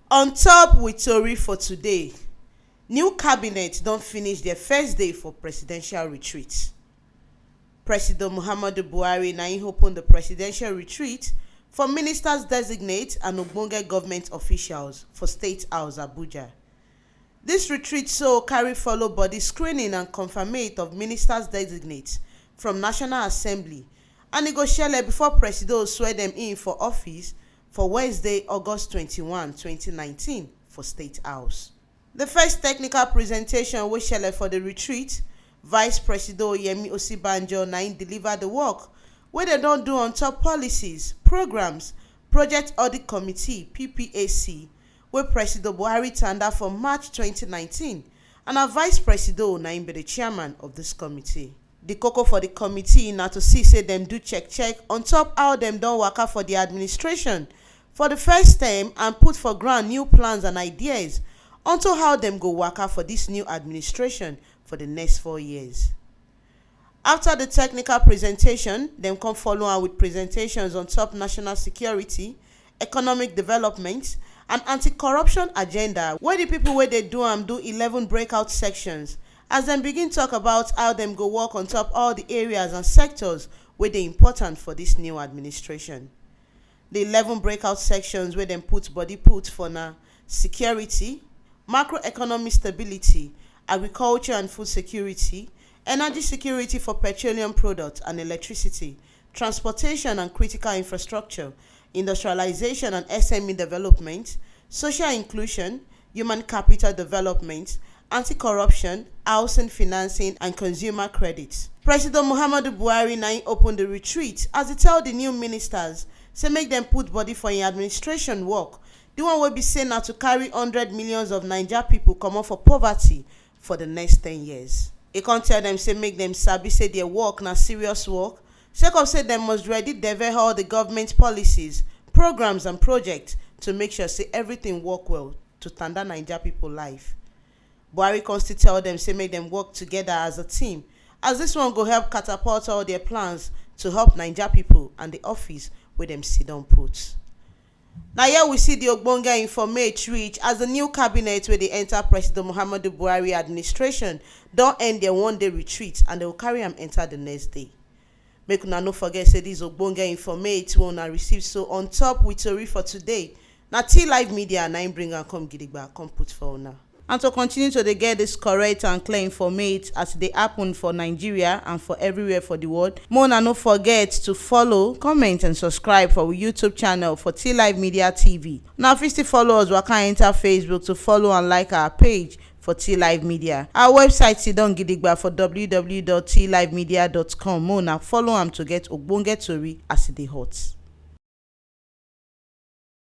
On top with tori for today, new cabinet don finish their first day for presidential retreat. Presido Muhammadu Buhari na im open the presidential retreat for ministers designate and ogbonge government officials for State House Abuja. Dis retreat so carry follow body screening and confirmation of ministers designate from National Assembly, and e go shele before Presido swear dem in for office for Wednesday, August 21, 2019 for State House. The first technical presentation wey shele for the retreat, Vice Presido Yemi Osibanjo na im deliver the work wey dem don do on top policies, programs, Project Audit Committee (PPAC) wey Presido Buhari tanda for March 2019, and na Vice Presido na im be the chairman of this committee. The koko for the committee na to see say dem do check on top how dem don waka for the administration for the first term and put for ground new plans and ideas unto how dem go waka for this new administration for the next 4 years. After the technical presentation, dem come follow am with presentations on top national security, economic development, and anti-corruption agenda, where the people wey dey do am do 11 breakout sections as dem begin talk about how dem go work on top all the areas and sectors wey dey important for this new administration. The 11 breakout sections wey dem put body put for na security, macroeconomic stability, agriculture and food security, energy security for petroleum products and electricity, transportation and critical infrastructure, industrialization and SME development, social inclusion, human capital development, anti-corruption, housing financing, and consumer credit. President Muhammadu Buhari na im open the retreat as he tell the new ministers say make dem put body for im administration work, the one wey be say na to carry 100 millions of Naija people comot for poverty for the next 10 years. He come tell dem say make dem sabi say their work na serious work, sake of say dem must ready deliver all the government policies, programs and projects to make sure say everything work well to tanda Naija people life. Buhari come still tell dem say make dem work together as a team, as this one go help catapult all their plans to help Naija people and the office wey dem sidon put. Na here we see the ogbonge informate reach as the new cabinet wey dey enter President Muhammadu Buhari administration don end their one-day retreat and they will carry am enter the next day. Make una no forget say dis ogbonge informate wey una receive so on top with tori for today na T-Live Media na im bring am come gidigba come put for una. And to continue to dey get this correct and clear informate as they happen for Nigeria and for everywhere for the world, una no forget to follow, comment and subscribe for our YouTube channel for T-Live Media TV. Now if you still follow us, waka enter Facebook to follow and like our page for T-Live Media. Our website sidon gidigba for www.tlivemedia.com. Una follow am to get ogbonge tori as e dey hot.